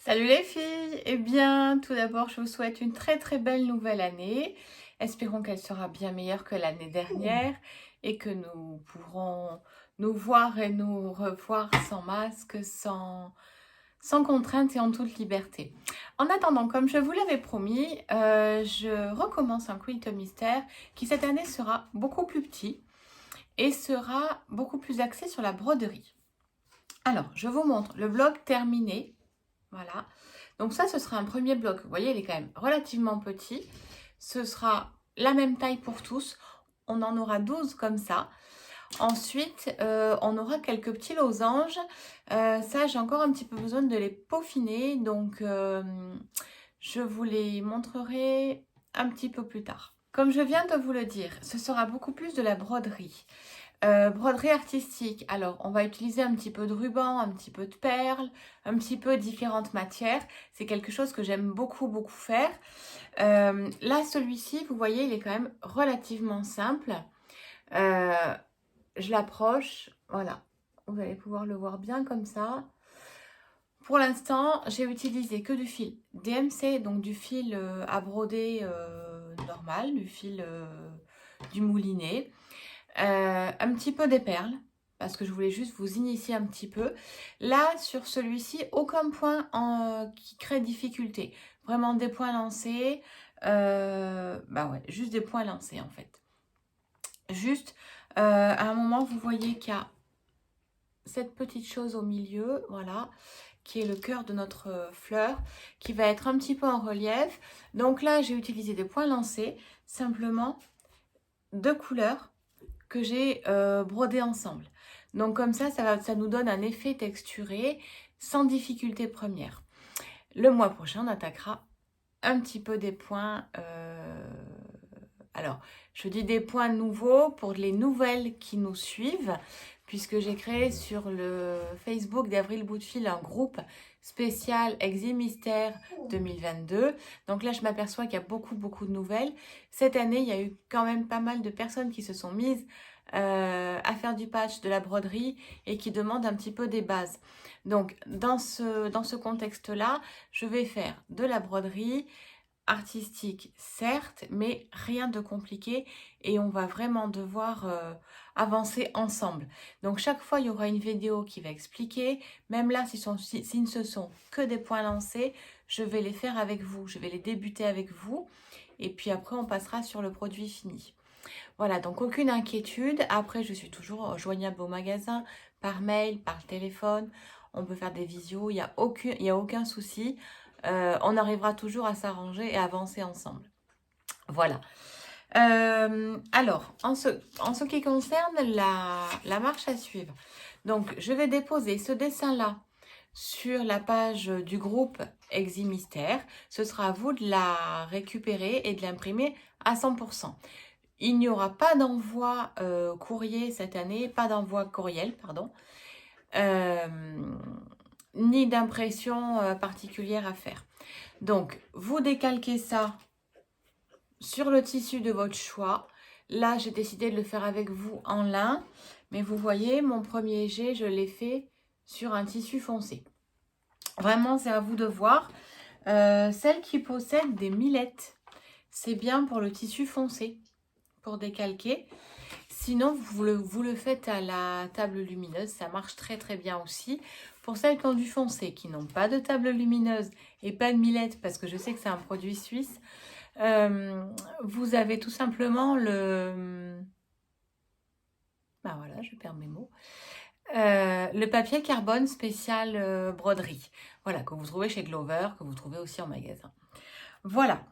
Salut les filles! Eh bien, tout d'abord, je vous souhaite une très très belle nouvelle année. Espérons qu'elle sera bien meilleure que l'année dernière et que nous pourrons nous voir et nous revoir sans masque, sans contrainte et en toute liberté. En attendant, comme je vous l'avais promis, je recommence un quilt mystère qui cette année sera beaucoup plus petit et sera beaucoup plus axé sur la broderie. Alors, je vous montre le bloc terminé. Voilà. Donc ça, ce sera un premier bloc. Vous voyez, il est quand même relativement petit. Ce sera la même taille pour tous. On en aura 12 comme ça. Ensuite, on aura quelques petits losanges. Ça, j'ai encore un petit peu besoin de les peaufiner. Donc, je vous les montrerai un petit peu plus tard. Comme je viens de vous le dire, ce sera beaucoup plus de la broderie. Broderie artistique, alors on va utiliser un petit peu de ruban, un petit peu de perles, un petit peu différentes matières. C'est quelque chose que j'aime beaucoup faire. Là, celui-ci, vous voyez, il est quand même relativement simple. Je l'approche, voilà. Vous allez pouvoir le voir bien comme ça. Pour l'instant, j'ai utilisé que du fil DMC, donc du fil à broder normal, du fil du moulinet. Un petit peu des perles, parce que je voulais juste vous initier un petit peu. Là, sur celui-ci, aucun point qui crée difficulté. Vraiment des points lancés. Bah ouais, juste des points lancés en fait. Juste, à un moment, vous voyez qu'il y a cette petite chose au milieu, voilà, qui est le cœur de notre fleur, qui va être un petit peu en relief. Donc là, j'ai utilisé des points lancés, simplement deux couleurs que j'ai brodé ensemble. Donc comme ça nous donne un effet texturé sans difficulté première. Le mois prochain, on attaquera un petit peu des points. Alors, je dis des points nouveaux pour les nouvelles qui nous suivent, puisque j'ai créé sur le Facebook d'Avril Boutefil un groupe spécial Exi Mystère 2022. Donc là, je m'aperçois qu'il y a beaucoup de nouvelles. Cette année, il y a eu quand même pas mal de personnes qui se sont mises à faire du patch, de la broderie et qui demandent un petit peu des bases. Donc, dans ce contexte-là, je vais faire de la broderie artistique, certes, mais rien de compliqué et on va vraiment devoir avancer ensemble. Donc chaque fois, il y aura une vidéo qui va expliquer. Même là, si ce sont que des points lancés, je vais les faire avec vous. Je vais les débuter avec vous. Et puis après, on passera sur le produit fini. Voilà, donc aucune inquiétude. Après, je suis toujours joignable au magasin, par mail, par téléphone. On peut faire des visios, il n'y a aucun souci. On arrivera toujours à s'arranger et avancer ensemble. Voilà. Alors, en ce qui concerne la marche à suivre, donc je vais déposer ce dessin-là sur la page du groupe Exi Mystère. Ce sera à vous de la récupérer et de l'imprimer à 100%. Il n'y aura pas d'envoi courrier cette année, pas d'envoi courriel, pardon, ni d'impression particulière à faire. Donc, vous décalquez ça sur le tissu de votre choix. Là, j'ai décidé de le faire avec vous en lin, mais vous voyez, mon premier jet, je l'ai fait sur un tissu foncé. Vraiment, c'est à vous de voir. Celle qui possède des millettes, c'est bien pour le tissu foncé, pour décalquer. Sinon, vous le faites à la table lumineuse, ça marche très bien aussi. Pour celles qui ont du foncé, qui n'ont pas de table lumineuse et pas de millette, parce que je sais que c'est un produit suisse, vous avez tout simplement bah voilà, je perds mes mots. Le papier carbone spécial broderie. Voilà, que vous trouvez chez Glover, que vous trouvez aussi en magasin. Voilà.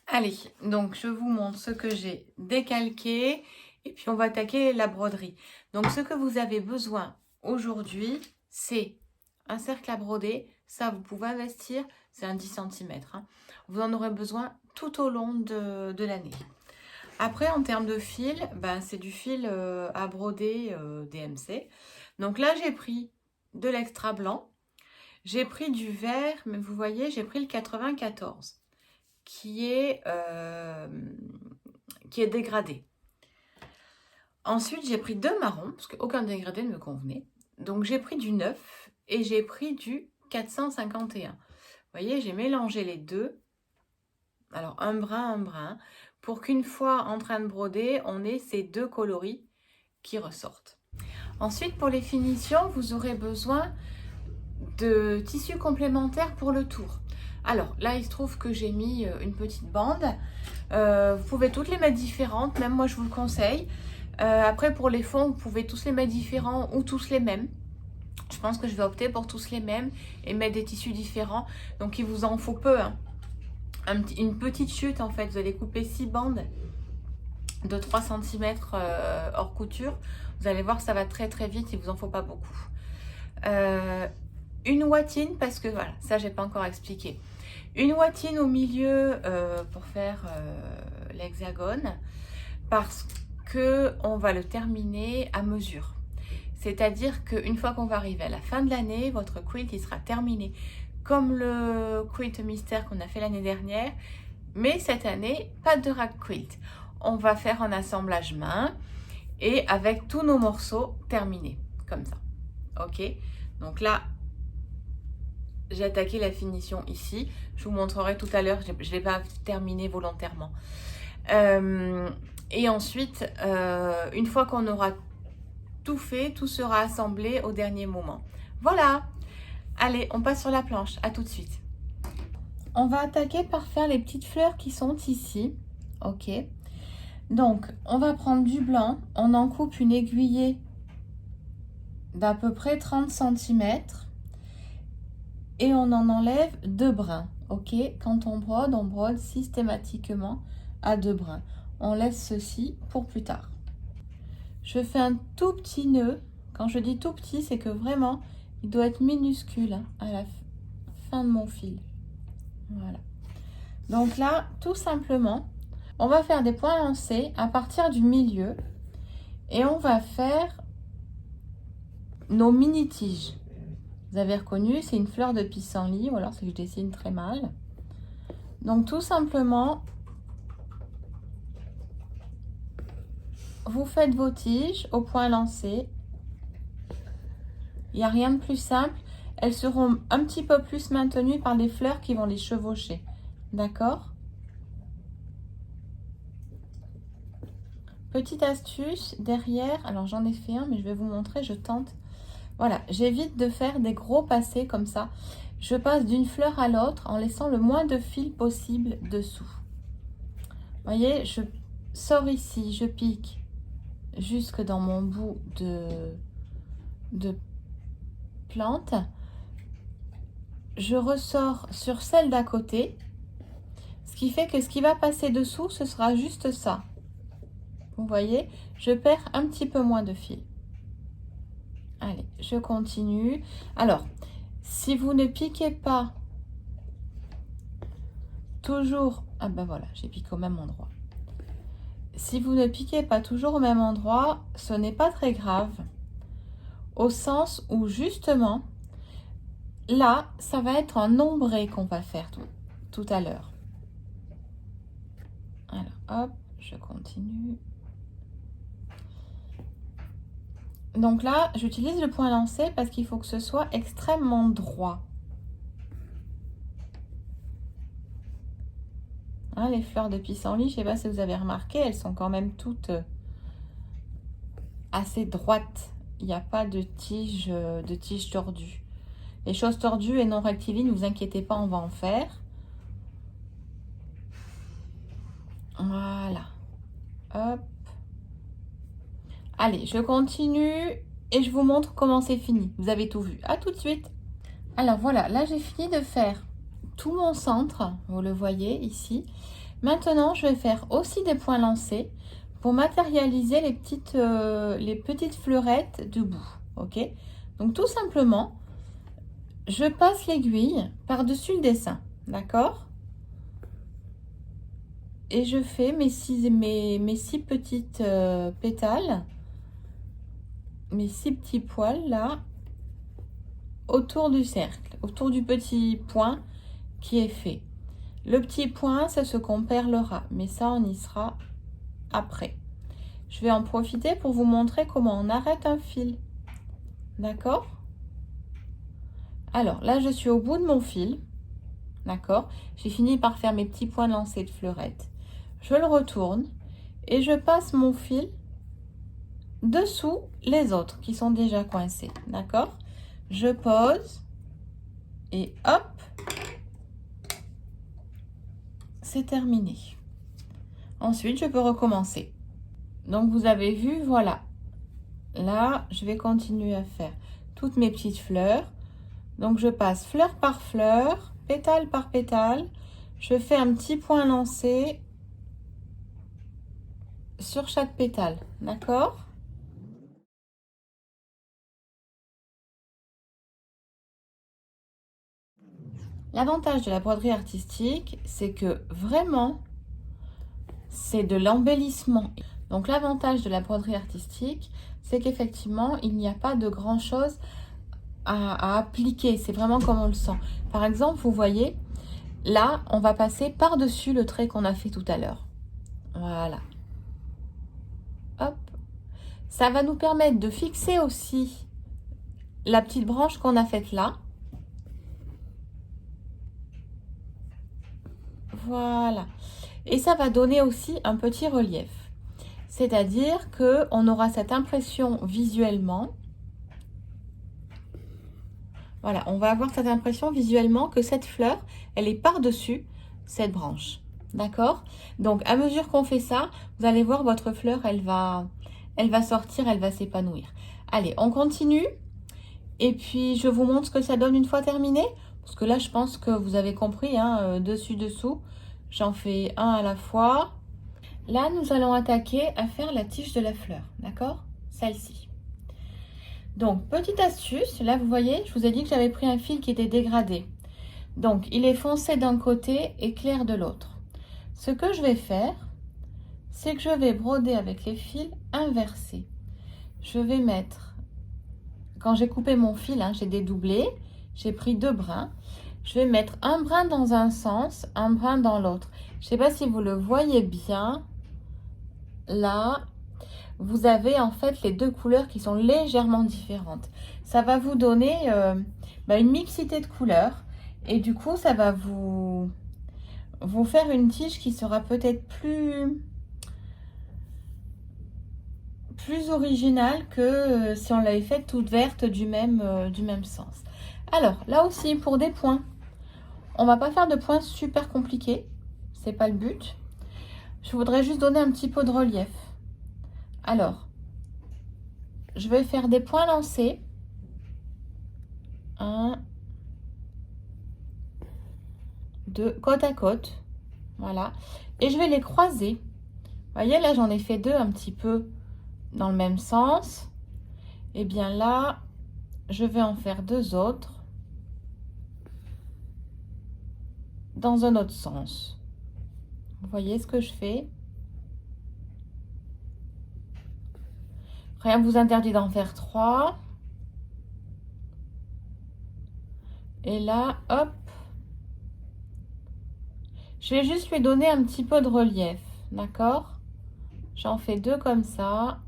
Allez, donc je vous montre ce que j'ai décalqué et puis on va attaquer la broderie. Donc ce que vous avez besoin aujourd'hui, c'est un cercle à broder. Ça, vous pouvez investir, c'est un 10 cm. Hein. Vous en aurez besoin tout au long de l'année. Après, en termes de fil, ben, c'est du fil à broder DMC. Donc là, j'ai pris de l'extra blanc. J'ai pris du vert, mais vous voyez, j'ai pris le 94 qui est dégradé. Ensuite, j'ai pris deux marrons, parce qu'aucun dégradé ne me convenait. Donc, j'ai pris du 9 et j'ai pris du 451. Vous voyez, j'ai mélangé les deux. Alors, un brun, pour qu'une fois en train de broder, on ait ces deux coloris qui ressortent. Ensuite, pour les finitions, vous aurez besoin de tissus complémentaires pour le tour. Alors, là, il se trouve que j'ai mis une petite bande. Vous pouvez toutes les mettre différentes, même moi, je vous le conseille. Après, pour les fonds, vous pouvez tous les mettre différents ou tous les mêmes. Je pense que je vais opter pour tous les mêmes et mettre des tissus différents. Donc, il vous en faut peu, hein. Une petite chute, en fait. Vous allez couper 6 bandes de 3 cm hors couture. Vous allez voir, ça va très très vite. Il vous en faut pas beaucoup. Une ouatine, parce que voilà, ça, j'ai pas encore expliqué. Une ouatine au milieu pour faire l'hexagone, parce que on va le terminer à mesure. C'est-à-dire qu'une fois qu'on va arriver à la fin de l'année, votre quilt il sera terminé comme le quilt mystère qu'on a fait l'année dernière. Mais cette année, pas de rack quilt. On va faire un assemblage main et avec tous nos morceaux terminés, comme ça. Ok? Donc là, j'ai attaqué la finition ici. Je vous montrerai tout à l'heure, je ne l'ai pas terminé volontairement. Et ensuite, une fois qu'on aura tout fait, tout sera assemblé au dernier moment. Voilà. Allez, on passe sur la planche. À tout de suite. On va attaquer par faire les petites fleurs qui sont ici. Ok. Donc, on va prendre du blanc. On en coupe une aiguillée d'à peu près 30 cm. Et on en enlève 2 brins. Ok. Quand on brode systématiquement à 2 brins. On laisse ceci pour plus tard. Je fais un tout petit nœud. Quand je dis tout petit, c'est que vraiment, il doit être minuscule hein, à la fin de mon fil. Voilà. Donc là, tout simplement, on va faire des points lancés à partir du milieu. Et on va faire nos mini-tiges. Vous avez reconnu, c'est une fleur de pissenlit, ou alors c'est que je dessine très mal. Donc tout simplement, vous faites vos tiges au point lancé. Il n'y a rien de plus simple. Elles seront un petit peu plus maintenues par les fleurs qui vont les chevaucher. D'accord? Petite astuce, derrière, alors j'en ai fait un, mais je vais vous montrer, je tente. Voilà, j'évite de faire des gros passés comme ça. Je passe d'une fleur à l'autre en laissant le moins de fil possible dessous. Vous voyez, je sors ici, je pique jusque dans mon bout de plante. Je ressors sur celle d'à côté, ce qui fait que ce qui va passer dessous, ce sera juste ça. Vous voyez, je perds un petit peu moins de fil. Allez, je continue. Alors, si vous ne piquez pas toujours... Ah ben voilà, j'ai piqué au même endroit. Si vous ne piquez pas toujours au même endroit, ce n'est pas très grave. Au sens où justement, là, ça va être un ombré qu'on va faire tout à l'heure. Alors, hop, je continue. Donc là, j'utilise le point lancé parce qu'il faut que ce soit extrêmement droit. Hein, les fleurs de pissenlit, je ne sais pas si vous avez remarqué, elles sont quand même toutes assez droites. Il n'y a pas de tige tordue. Les choses tordues et non rectilignes, ne vous inquiétez pas, on va en faire. Voilà. Hop. Allez, je continue et je vous montre comment c'est fini. Vous avez tout vu. À tout de suite. Alors voilà, là j'ai fini de faire tout mon centre. Vous le voyez ici. Maintenant, je vais faire aussi des points lancés pour matérialiser les petites fleurettes du bout. Ok? Donc tout simplement, je passe l'aiguille par-dessus le dessin. D'accord? Et je fais mes six petites pétales, mes 6 petits poils là, autour du cercle, autour du petit point qui est fait. Le petit point, c'est ce qu'on perlera, mais ça, on y sera après. Je vais en profiter pour vous montrer comment on arrête un fil. D'accord? Alors là, je suis au bout de mon fil. D'accord? J'ai fini par faire mes petits points lancés de fleurette. Je le retourne et je passe mon fil dessous les autres qui sont déjà coincés. D'accord? Je pose et hop, c'est terminé. Ensuite, je peux recommencer. Donc, vous avez vu, voilà. Là, je vais continuer à faire toutes mes petites fleurs. Donc, je passe fleur par fleur, pétale par pétale. Je fais un petit point lancé sur chaque pétale. D'accord? L'avantage de la broderie artistique, c'est que vraiment, c'est de l'embellissement. Donc l'avantage de la broderie artistique, c'est qu'effectivement, il n'y a pas de grand-chose à appliquer. C'est vraiment comme on le sent. Par exemple, vous voyez, là, on va passer par-dessus le trait qu'on a fait tout à l'heure. Voilà. Hop. Ça va nous permettre de fixer aussi la petite branche qu'on a faite là. Voilà. Et ça va donner aussi un petit relief. C'est-à-dire qu'on aura cette impression visuellement. Voilà, on va avoir cette impression visuellement que cette fleur, elle est par-dessus cette branche. D'accord? Donc, à mesure qu'on fait ça, vous allez voir votre fleur, elle va sortir, elle va s'épanouir. Allez, on continue. Et puis, je vous montre ce que ça donne une fois terminé. Parce que là, je pense que vous avez compris, hein, dessus-dessous. J'en fais un à la fois. Là, nous allons attaquer à faire la tige de la fleur. D'accord? Celle-ci. Donc, petite astuce, là vous voyez, je vous ai dit que j'avais pris un fil qui était dégradé. Donc, il est foncé d'un côté et clair de l'autre. Ce que je vais faire, c'est que je vais broder avec les fils inversés. Je vais mettre, quand j'ai coupé mon fil, hein, j'ai dédoublé, j'ai pris 2 brins. Je vais mettre un brin dans un sens, un brin dans l'autre. Je ne sais pas si vous le voyez bien. Là, vous avez en fait les 2 couleurs qui sont légèrement différentes. Ça va vous donner une mixité de couleurs et du coup ça va vous faire une tige qui sera peut-être plus originale que si on l'avait faite toute verte du même sens. Alors là aussi pour des points, on va pas faire de points super compliqués, c'est pas le but. Je voudrais juste donner un petit peu de relief. Alors, je vais faire des points lancés. 1, 2, côte à côte. Voilà. Et je vais les croiser. Vous voyez, là, j'en ai fait 2 un petit peu dans le même sens. Et bien là, je vais en faire 2 autres dans un autre sens. Vous voyez ce que je fais? Rien ne vous interdit d'en faire 3. Et là, hop. Je vais juste lui donner un petit peu de relief. D'accord? J'en fais 2 comme ça.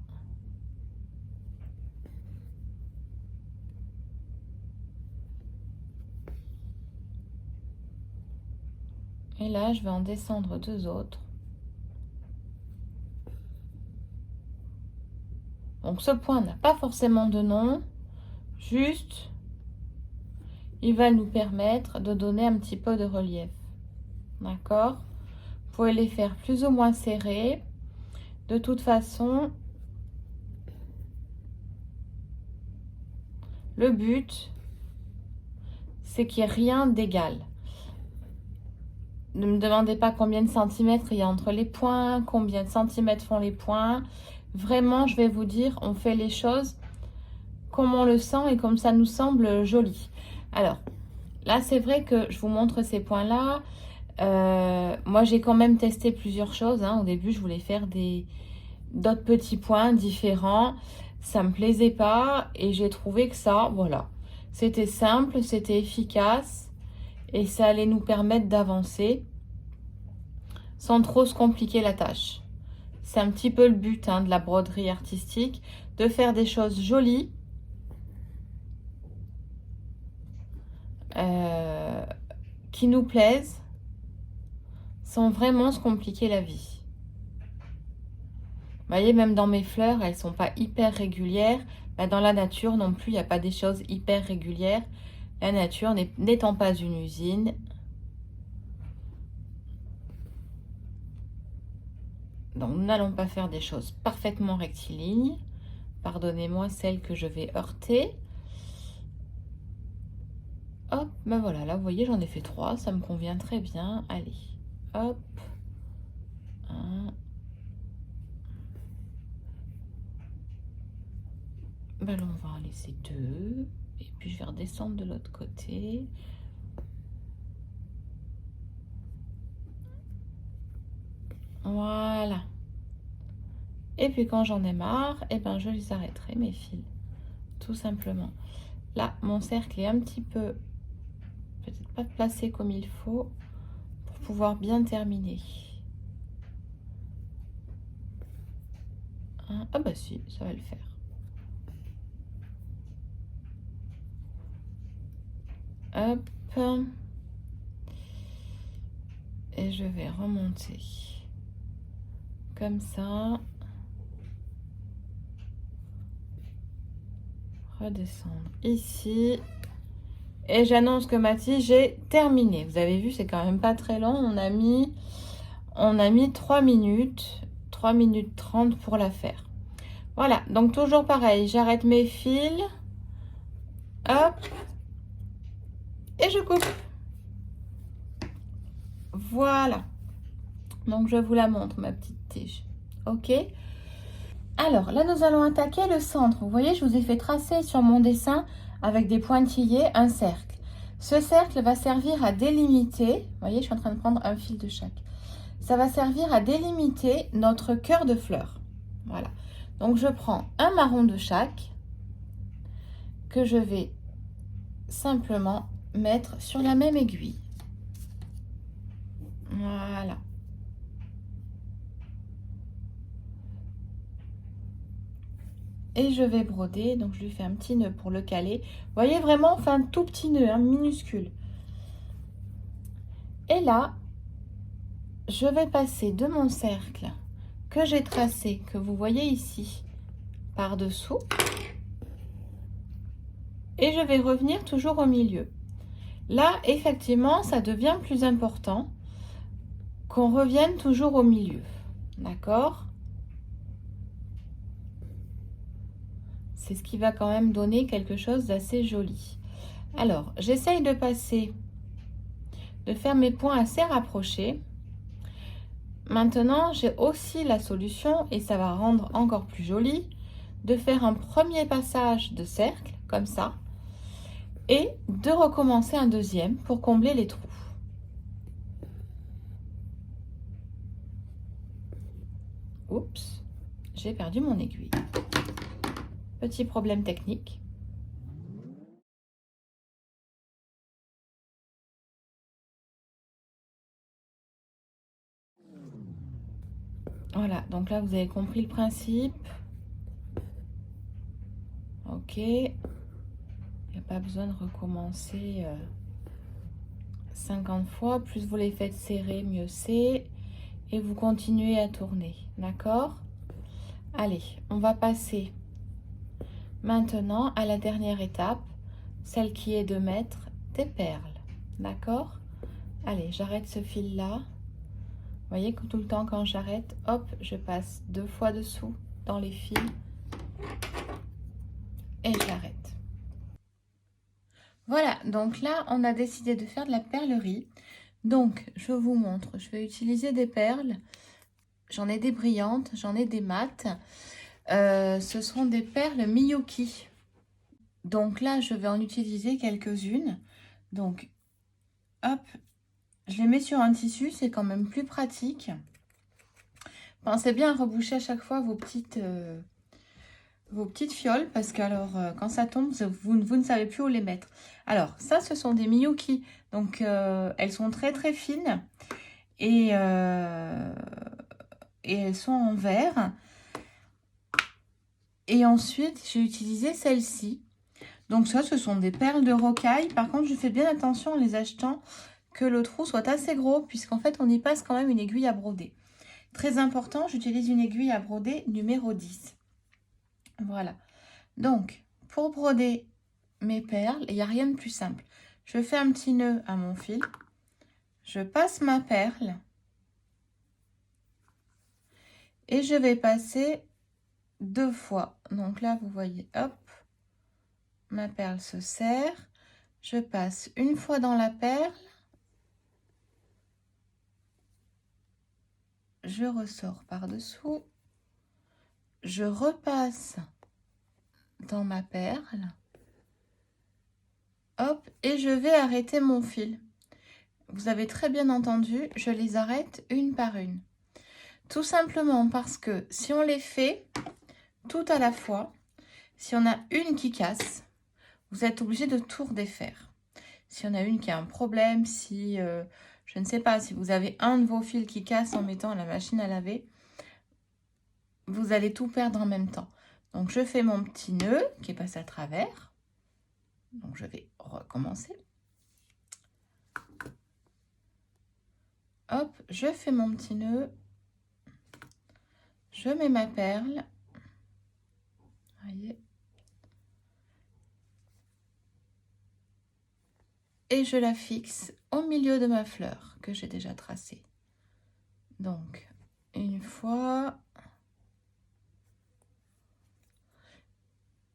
Et là, je vais en descendre 2 autres. Donc, ce point n'a pas forcément de nom. Juste, il va nous permettre de donner un petit peu de relief. D'accord? Vous pouvez les faire plus ou moins serrés. De toute façon, le but, c'est qu'il n'y ait rien d'égal. Ne me demandez pas combien de centimètres il y a entre les points, combien de centimètres font les points. Vraiment, je vais vous dire, on fait les choses comme on le sent et comme ça nous semble joli. Alors, là, c'est vrai que je vous montre ces points-là. Moi, j'ai quand même testé plusieurs choses. Hein. Au début, je voulais faire d'autres petits points différents. Ça me plaisait pas et j'ai trouvé que ça, voilà, c'était simple, c'était efficace et ça allait nous permettre d'avancer sans trop se compliquer la tâche. C'est un petit peu le but de la broderie artistique, de faire des choses jolies euh, qui nous plaisent sans vraiment se compliquer la vie. Vous voyez, même dans mes fleurs, elles ne sont pas hyper régulières. Bah, dans la nature non plus, il n'y a pas des choses hyper régulières. La nature n'étant pas une usine. Donc, nous n'allons pas faire des choses parfaitement rectilignes. Pardonnez-moi celle que je vais heurter. Hop, ben voilà, là, vous voyez, j'en ai fait 3. Ça me convient très bien. Allez, hop. 1. Ben là, on va en laisser 2. Et puis, je vais redescendre de l'autre côté. Voilà. Et puis quand j'en ai marre, eh ben je les arrêterai mes fils. Tout simplement. Là, mon cercle est un petit peu, peut-être pas placé comme il faut pour pouvoir bien terminer. Hein, ah bah si, ça va le faire. Hop. Et je vais remonter. Comme ça. Redescendre ici. Et j'annonce que ma tige est terminée. Vous avez vu, c'est quand même pas très long. On a mis 3 minutes. 3 minutes 30 pour la faire. Voilà, donc toujours pareil. J'arrête mes fils. Hop. Et je coupe. Voilà. Donc, je vous la montre, ma petite tige. OK. Alors, là, nous allons attaquer le centre. Vous voyez, je vous ai fait tracer sur mon dessin avec des pointillés un cercle. Ce cercle va servir à délimiter. Vous voyez, je suis en train de prendre un fil de chaque. Ça va servir à délimiter notre cœur de fleur. Voilà. Donc, je prends un marron de chaque que je vais simplement mettre sur la même aiguille. Voilà. Et je vais broder, donc je lui fais un petit nœud pour le caler. Vous voyez vraiment, enfin un tout petit nœud, hein, minuscule. Et là, je vais passer de mon cercle que j'ai tracé, que vous voyez ici, par-dessous. Et je vais revenir toujours au milieu. Là, effectivement, ça devient plus important qu'on revienne toujours au milieu. D'accord ? C'est ce qui va quand même donner quelque chose d'assez joli. Alors, j'essaye de passer, de faire mes points assez rapprochés. Maintenant, j'ai aussi la solution, et ça va rendre encore plus joli, de faire un premier passage de cercle, comme ça, et de recommencer un deuxième pour combler les trous. Oups, j'ai perdu mon aiguille. Petit problème technique. Voilà, donc là, vous avez compris le principe. Ok. Il n'y a pas besoin de recommencer 50 fois. Plus vous les faites serrer, mieux c'est. Et vous continuez à tourner. D'accord ? Allez, on va passer maintenant à la dernière étape, celle qui est de mettre des perles. D'accord ? Allez, j'arrête ce fil-là. Vous voyez que tout le temps quand j'arrête, hop, je passe 2 fois dessous dans les fils et j'arrête. Voilà, donc là, on a décidé de faire de la perlerie. Donc, je vous montre, je vais utiliser des perles. J'en ai des brillantes, j'en ai des mates. Ce sont des perles Miyuki. Donc là, je vais en utiliser quelques-unes. Donc, hop, je les mets sur un tissu, c'est quand même plus pratique. Pensez bien à reboucher à chaque fois vos petites fioles, parce que alors quand ça tombe, vous ne savez plus où les mettre. Alors, ça, ce sont des Miyuki. Donc, elles sont très très fines et elles sont en verre. Et ensuite, j'ai utilisé celle-ci. Donc ça, ce sont des perles de rocaille. Par contre, je fais bien attention en les achetant que le trou soit assez gros, puisqu'en fait, on y passe quand même une aiguille à broder. Très important, j'utilise une aiguille à broder numéro 10. Voilà. Donc, pour broder mes perles, il n'y a rien de plus simple. Je fais un petit nœud à mon fil. Je passe ma perle. Et je vais passer 2 fois. Donc là, vous voyez, hop, ma perle se serre. Je passe une fois dans la perle. Je ressors par-dessous. Je repasse dans ma perle. Hop, et je vais arrêter mon fil. Vous avez très bien entendu, je les arrête une par une. Tout simplement parce que si on les fait tout à la fois, si on a une qui casse, vous êtes obligé de tout redéfaire. Si on a une qui a un problème, si, je ne sais pas, si vous avez un de vos fils qui casse en mettant la machine à laver, vous allez tout perdre en même temps. Donc, je fais mon petit nœud qui est passé à travers. Donc, je vais recommencer. Hop, je fais mon petit nœud. Je mets ma perle. Voyez. Et je la fixe au milieu de ma fleur que j'ai déjà tracée. Donc, une fois.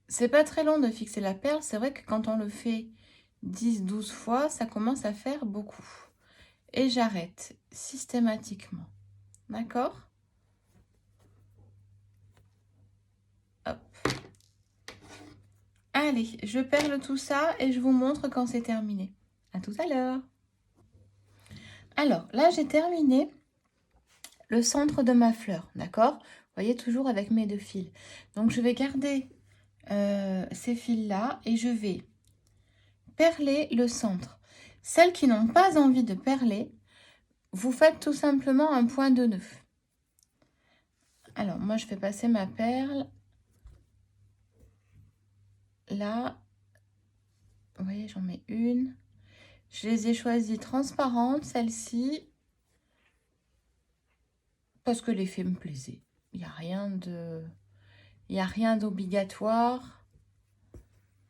C'est pas très long de fixer la perle. C'est vrai que quand on le fait 10-12 fois, ça commence à faire beaucoup. Et j'arrête systématiquement. D'accord? Hop. Allez, je perle tout ça et je vous montre quand c'est terminé. À tout à l'heure. Alors, là, j'ai terminé le centre de ma fleur, d'accord? Vous voyez, toujours avec mes 2 fils. Donc, je vais garder ces fils-là et je vais perler le centre. Celles qui n'ont pas envie de perler, vous faites tout simplement un point de nœud. Alors, moi, je fais passer ma perle là. Vous voyez, j'en mets une. Je les ai choisies transparentes, celles-ci, parce que l'effet me plaisait. Il n'y a rien d'obligatoire.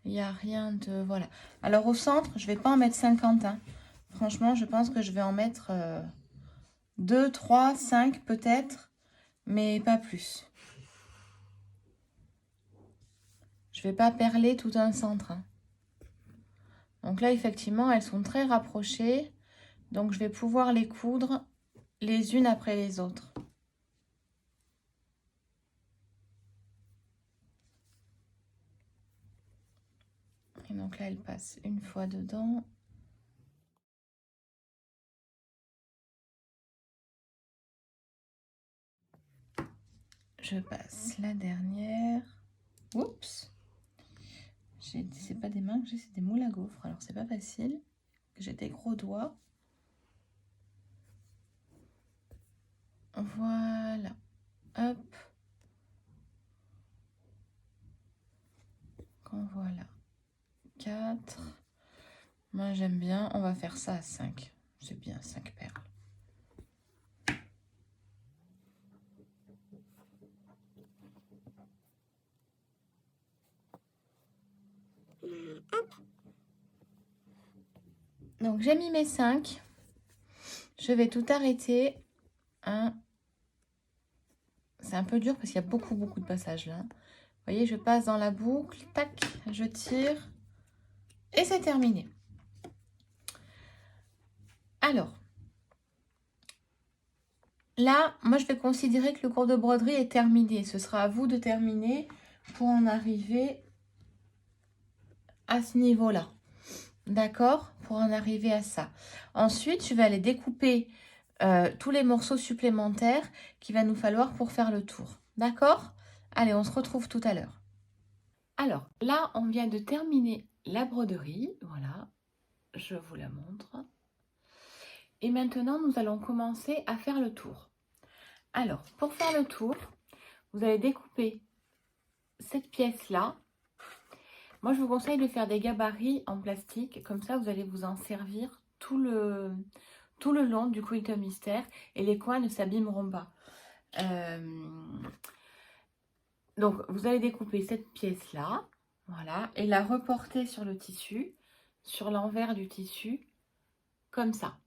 Il n'y a rien de... Voilà. Alors, au centre, je ne vais pas en mettre 50. Hein. Franchement, je pense que je vais en mettre 2, 3, 5 peut-être, mais pas plus. Je ne vais pas perler tout un centre. Hein. Donc là, effectivement, elles sont très rapprochées. Donc, je vais pouvoir les coudre les unes après les autres. Et donc là, elle passe une fois dedans. Je passe la dernière. Oups. C'est pas des mains que j'ai, c'est des moules à gaufres. Alors, c'est pas facile. J'ai des gros doigts. Voilà. Hop. Quand voilà. 4. Moi, j'aime bien. On va faire ça à 5. C'est bien, 5 perles. Donc, j'ai mis mes 5. Je vais tout arrêter. 1. C'est un peu dur parce qu'il y a beaucoup de passages là. Vous voyez, je passe dans la boucle. Tac, je tire. Et c'est terminé. Alors, là, moi, je vais considérer que le cours de broderie est terminé. Ce sera à vous de terminer pour en arriver à ce niveau-là. D'accord? Pour en arriver à ça. Ensuite, je vais aller découper tous les morceaux supplémentaires qu'il va nous falloir pour faire le tour. D'accord? Allez, on se retrouve tout à l'heure. Alors, là, on vient de terminer la broderie. Voilà, je vous la montre. Et maintenant, nous allons commencer à faire le tour. Alors, pour faire le tour, vous allez découper cette pièce-là. Moi, je vous conseille de faire des gabarits en plastique. Comme ça, vous allez vous en servir tout le long du quilter mystère et les coins ne s'abîmeront pas. Donc, vous allez découper cette pièce-là, voilà, et la reporter sur le tissu, sur l'envers du tissu, comme ça.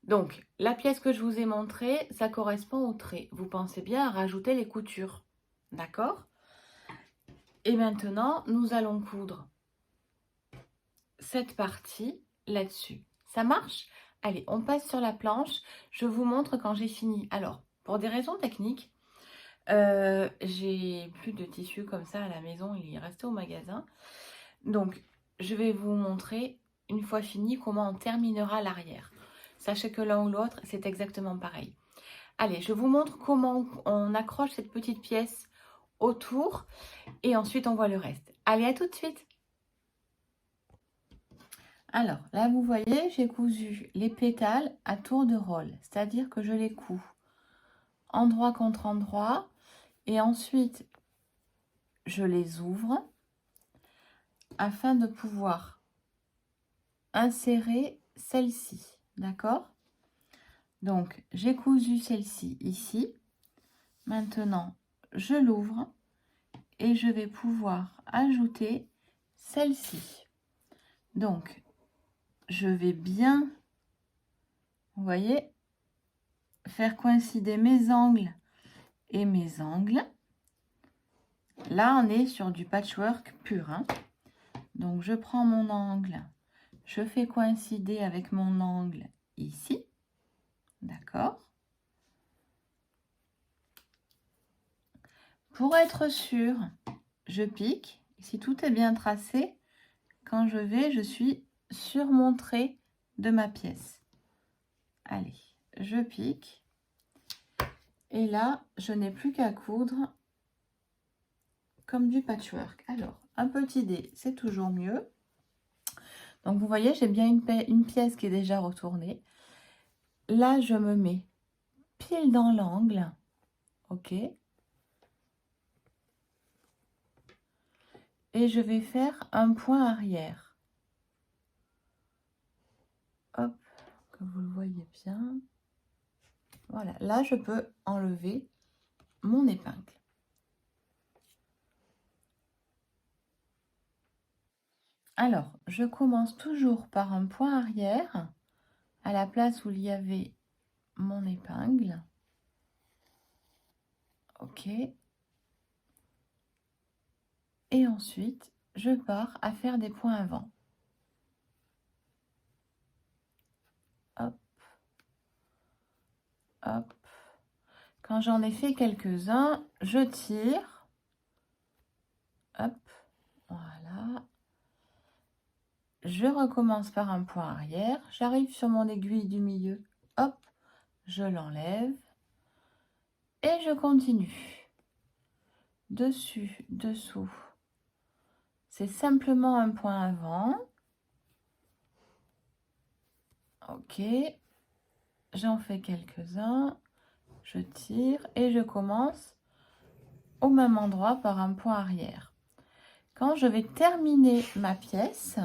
Donc, la pièce que je vous ai montrée, ça correspond au trait. Vous pensez bien à rajouter les coutures, d'accord? Et maintenant, nous allons coudre cette partie là-dessus. Ça marche? Allez, on passe sur la planche. Je vous montre quand j'ai fini. Alors, pour des raisons techniques, j'ai plus de tissu comme ça à la maison. Il est resté au magasin. Donc, je vais vous montrer, une fois fini, comment on terminera l'arrière. Sachez que l'un ou l'autre, c'est exactement pareil. Allez, je vous montre comment on accroche cette petite pièce autour et ensuite on voit le reste. Allez, à tout de suite! Alors, là, vous voyez, j'ai cousu les pétales à tour de rôle, c'est-à-dire que je les couds endroit contre endroit et ensuite, je les ouvre afin de pouvoir insérer celle-ci, d'accord? Donc, j'ai cousu celle-ci ici. Maintenant, je l'ouvre et je vais pouvoir ajouter celle-ci. Donc, je vais bien, vous voyez, faire coïncider mes angles et mes angles. Là, on est sur du patchwork pur, hein. Donc, je prends mon angle, je fais coïncider avec mon angle ici, d'accord? Pour être sûr, je pique. Si tout est bien tracé, quand je suis sur mon trait de ma pièce. Allez, je pique. Et là, je n'ai plus qu'à coudre comme du patchwork. Alors, un petit dé, c'est toujours mieux. Donc, vous voyez, j'ai bien une pièce qui est déjà retournée. Là, je me mets pile dans l'angle. OK. Et je vais faire un point arrière. Hop, que vous le voyez bien. Voilà, là, je peux enlever mon épingle. Alors, je commence toujours par un point arrière à la place où il y avait mon épingle. OK. Et ensuite, je pars à faire des points avant. Hop. Hop. Quand j'en ai fait quelques-uns, je tire. Hop. Voilà. Je recommence par un point arrière. J'arrive sur mon aiguille du milieu. Hop. Je l'enlève. Et je continue. Dessus, dessous. C'est simplement un point avant. OK. J'en fais quelques-uns. Je tire et je commence au même endroit par un point arrière. Quand je vais terminer ma pièce,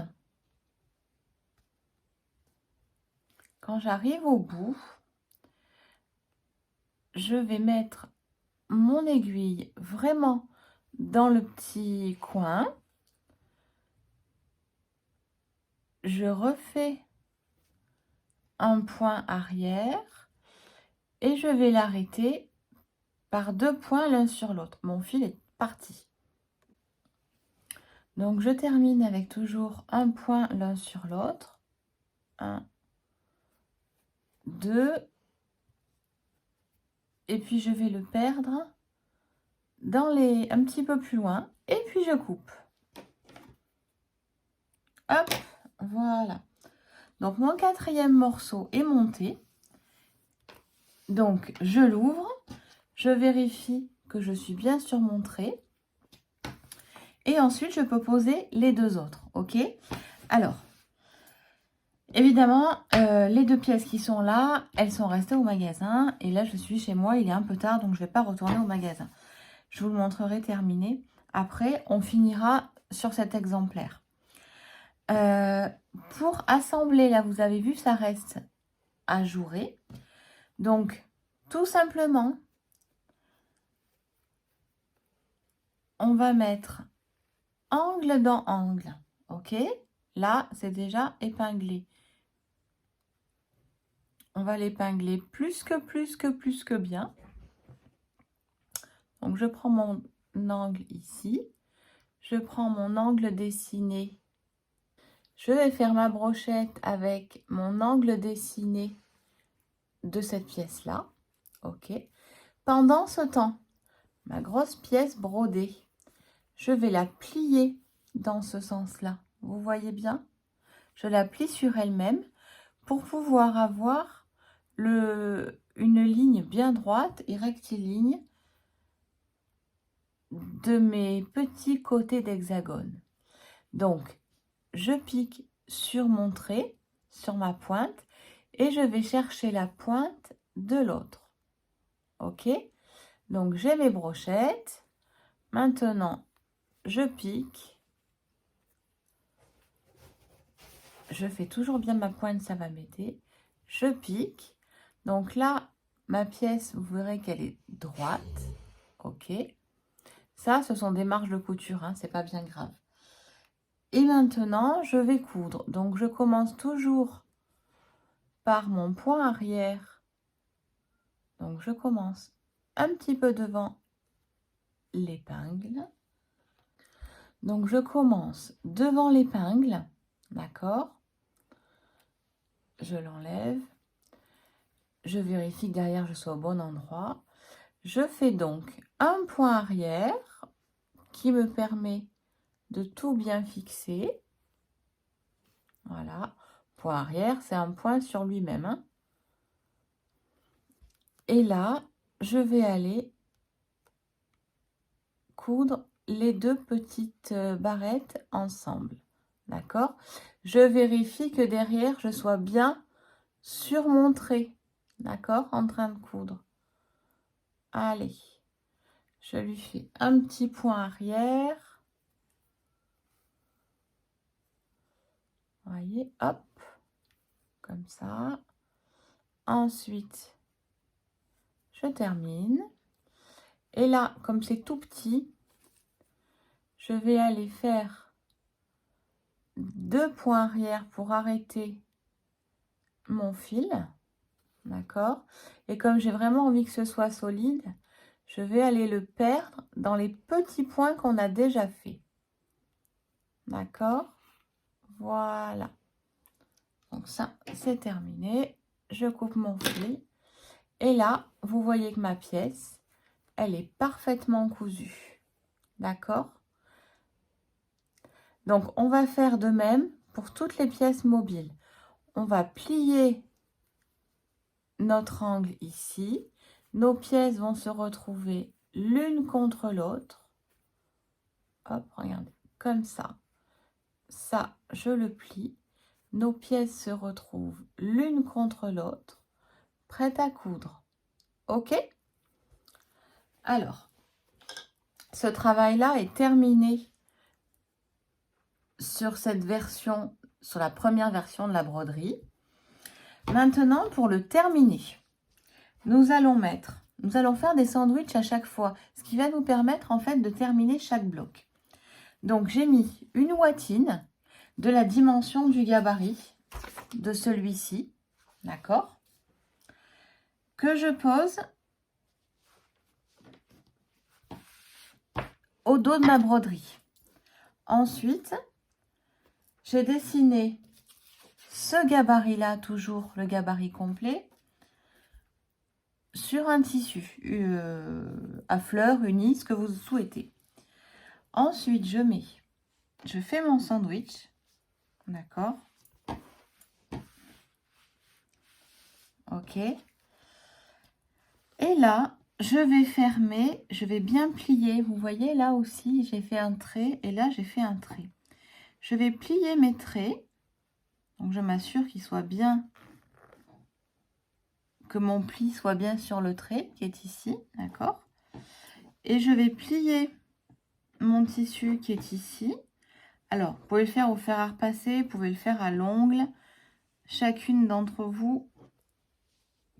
quand j'arrive au bout, je vais mettre mon aiguille vraiment dans le petit coin. Je refais un point arrière et je vais l'arrêter par 2 points l'un sur l'autre. Mon fil est parti. Donc, je termine avec toujours un point l'un sur l'autre. 1, 2. Et puis, je vais le perdre dans un petit peu plus loin. Et puis, je coupe. Hop, voilà. Donc, mon 4e morceau est monté. Donc, je l'ouvre. Je vérifie que je suis bien sur mon trait. Et ensuite, je peux poser les 2 autres. OK? Alors, évidemment, les 2 pièces qui sont là, elles sont restées au magasin. Et là, je suis chez moi. Il est un peu tard, donc je ne vais pas retourner au magasin. Je vous le montrerai terminé. Après, on finira sur cet exemplaire. Pour assembler, là, vous avez vu, ça reste ajouré. Donc, tout simplement, on va mettre angle dans angle. OK? Là, c'est déjà épinglé. On va l'épingler plus que bien. Donc, je prends mon angle ici. Je prends mon angle dessiné. Je vais faire ma brochette avec mon angle dessiné de cette pièce-là. OK. Pendant ce temps, ma grosse pièce brodée, je vais la plier dans ce sens-là. Vous voyez bien? Je la plie sur elle-même pour pouvoir avoir une ligne bien droite et rectiligne de mes petits côtés d'hexagone. Donc, je pique sur mon trait, sur ma pointe, et je vais chercher la pointe de l'autre. OK? Donc, j'ai mes brochettes. Maintenant, je pique. Je fais toujours bien ma pointe, ça va m'aider. Je pique. Donc là, ma pièce, vous verrez qu'elle est droite. OK? Ça, ce sont des marges de couture, hein, c'est pas bien grave. Et maintenant, je vais coudre. Donc, je commence toujours par mon point arrière. Donc, je commence un petit peu devant l'épingle. Donc, je commence devant l'épingle. D'accord? Je l'enlève. Je vérifie que derrière, je sois au bon endroit. Je fais donc un point arrière qui me permet de tout bien fixer. Voilà. Point arrière, c'est un point sur lui-même, hein. Et là, je vais aller coudre les deux petites barrettes ensemble. D'accord? Je vérifie que derrière, je sois bien sur mon trait. D'accord? En train de coudre. Allez. Je lui fais un petit point arrière. Vous voyez? Hop. Comme ça. Ensuite, je termine. Et là, comme c'est tout petit, je vais aller faire 2 points arrière pour arrêter mon fil. D'accord? Et comme j'ai vraiment envie que ce soit solide, je vais aller le perdre dans les petits points qu'on a déjà fait. D'accord? Voilà. Donc ça, c'est terminé. Je coupe mon fil. Et là, vous voyez que ma pièce, elle est parfaitement cousue. D'accord? Donc, on va faire de même pour toutes les pièces mobiles. On va plier notre angle ici. Nos pièces vont se retrouver l'une contre l'autre. Hop, regardez, comme ça. Ça, je le plie. Nos pièces se retrouvent l'une contre l'autre, prêtes à coudre. OK? Alors, ce travail-là est terminé sur cette version, sur la première version de la broderie. Maintenant, pour le terminer, nous allons faire des sandwichs à chaque fois, ce qui va nous permettre en fait de terminer chaque bloc. Donc, j'ai mis une ouatine de la dimension du gabarit de celui-ci, d'accord, que je pose au dos de ma broderie. Ensuite, j'ai dessiné ce gabarit-là, toujours le gabarit complet, sur un tissu à fleurs, uni, ce que vous souhaitez. Ensuite, je fais mon sandwich, d'accord? OK. Et là, je vais fermer, je vais bien plier. Vous voyez, là aussi, j'ai fait un trait et là, j'ai fait un trait. Je vais plier mes traits. Donc, je m'assure qu'il soit bien, que mon pli soit bien sur le trait qui est ici, d'accord? Et je vais plier mon tissu qui est ici. Alors, vous pouvez le faire au fer à repasser, vous pouvez le faire à l'ongle. Chacune d'entre vous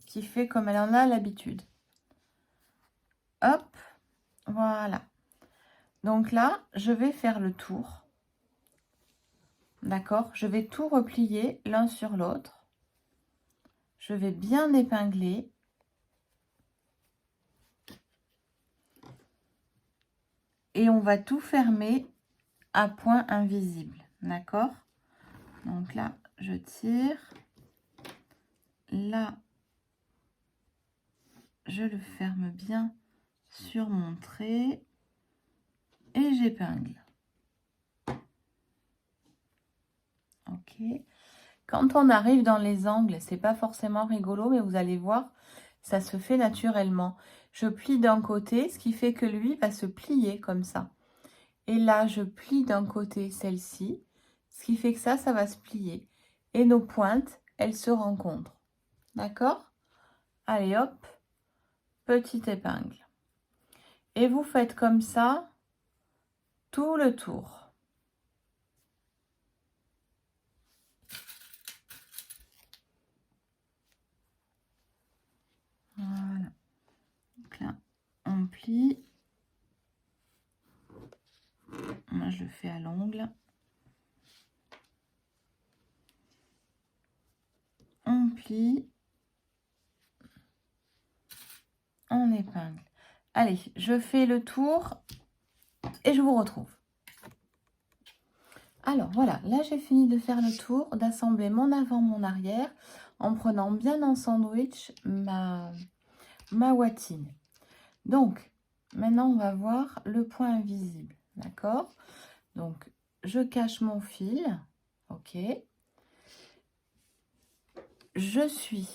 qui fait comme elle en a l'habitude. Hop, voilà. Donc là, je vais faire le tour. D'accord? Je vais tout replier l'un sur l'autre. Je vais bien épingler. Et on va tout fermer à point invisible. D'accord? Donc là, je tire. Là, je le ferme bien sur mon trait. Et j'épingle. Ok. Quand on arrive dans les angles, c'est pas forcément rigolo, mais vous allez voir, ça se fait naturellement. Je plie d'un côté, ce qui fait que lui va se plier comme ça. Et là, je plie d'un côté celle-ci, ce qui fait que ça va se plier. Et nos pointes, elles se rencontrent. D'accord? Allez, hop, petite épingle. Et vous faites comme ça tout le tour. Voilà. Donc là, on plie. Moi, je le fais à l'ongle. On plie. On épingle. Allez, je fais le tour et je vous retrouve. Alors voilà, là j'ai fini de faire le tour, d'assembler mon avant, mon arrière, en prenant bien en sandwich ma watine. Donc, maintenant on va voir le point invisible, d'accord? Donc, je cache mon fil, ok? Je suis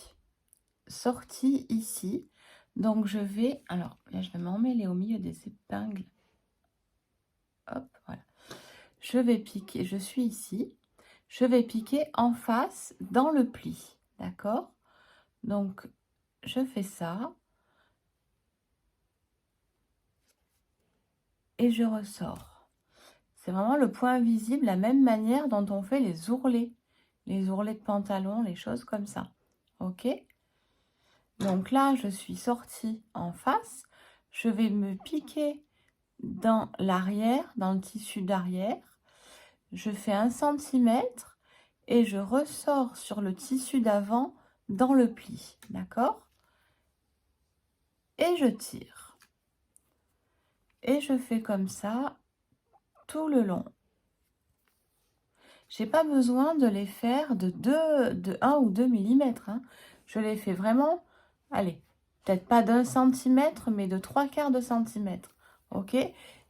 sortie ici, donc je vais, alors là je vais m'emmêler au milieu des épingles. Hop, voilà. Je vais piquer, je suis ici, je vais piquer en face dans le pli, d'accord? Donc, je fais ça et je ressors. C'est vraiment le point invisible, la même manière dont on fait les ourlets de pantalon, les choses comme ça, ok? Donc là, je suis sortie en face, je vais me piquer dans l'arrière, dans le tissu d'arrière, je fais 1 centimètre et je ressors sur le tissu d'avant dans le pli, d'accord? Et je tire. Et je fais comme ça tout le long. J'ai pas besoin de les faire de 1 ou 2 millimètres. Hein. Je les fais vraiment, allez, peut-être pas d'1 centimètre, mais de 3/4 de centimètre. Ok?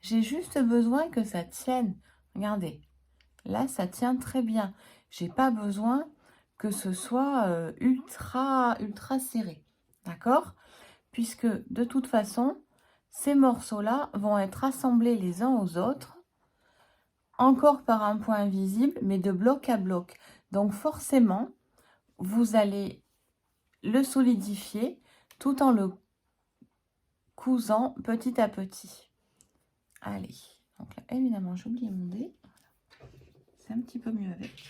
J'ai juste besoin que ça tienne. Regardez, là, ça tient très bien. J'ai pas besoin que ce soit ultra serré. D'accord? Puisque de toute façon, ces morceaux-là vont être assemblés les uns aux autres, encore par un point invisible, mais de bloc à bloc. Donc forcément, vous allez le solidifier tout en le cousant petit à petit. Allez, donc là, évidemment, j'ai oublié mon dé. C'est un petit peu mieux avec.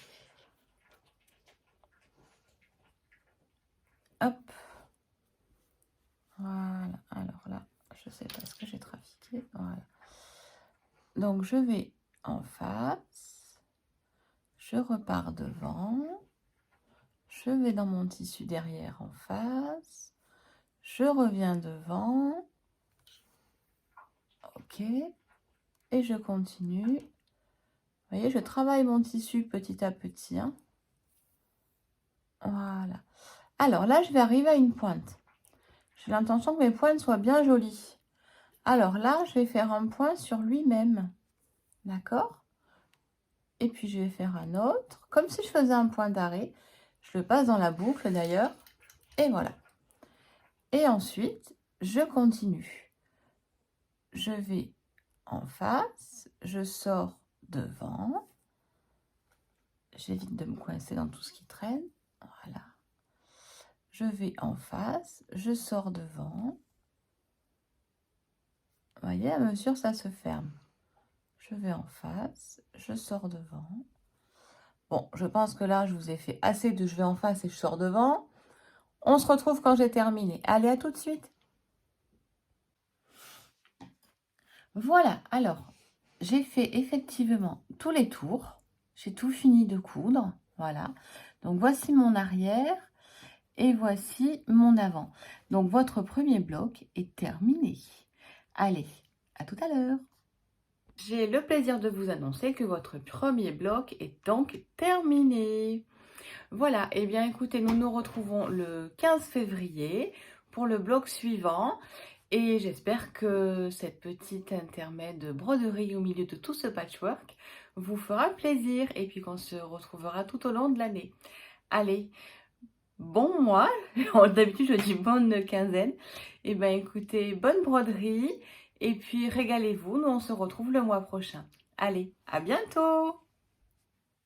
Hop. Voilà. Alors là, je sais pas ce que j'ai trafiqué. Voilà. Donc, je vais en face. Je repars devant. Je vais dans mon tissu derrière en face. Je reviens devant. Ok. Et je continue. Vous voyez, je travaille mon tissu petit à petit. Hein. Voilà. Alors là, je vais arriver à une pointe. J'ai l'intention que mes pointes soient bien jolies. Alors là, je vais faire un point sur lui-même. D'accord? Et puis, je vais faire un autre. Comme si je faisais un point d'arrêt. Je le passe dans la boucle d'ailleurs. Et voilà. Et ensuite, je continue. Je vais en face. Je sors devant. J'évite de me coincer dans tout ce qui traîne. Voilà. Je vais en face. Je sors devant. Vous voyez, à mesure, ça se ferme. je vais en face, je sors devant. Bon, je pense que là, je vous ai fait assez de je vais en face et je sors devant. On se retrouve quand j'ai terminé. Allez, à tout de suite. Voilà, alors, j'ai fait effectivement tous les tours. J'ai tout fini de coudre. Voilà. Donc, voici mon arrière et voici mon avant. Donc, votre premier bloc est terminé. Allez, à tout à l'heure. J'ai le plaisir de vous annoncer que votre premier bloc est donc terminé. Voilà, et bien écoutez, nous nous retrouvons le 15 février pour le bloc suivant. Et j'espère que cette petite intermède de broderie au milieu de tout ce patchwork vous fera plaisir et puis qu'on se retrouvera tout au long de l'année. Allez, bon mois, d'habitude je dis bonne quinzaine. Et bien écoutez, bonne broderie et puis régalez-vous, nous on se retrouve le mois prochain. Allez, à bientôt!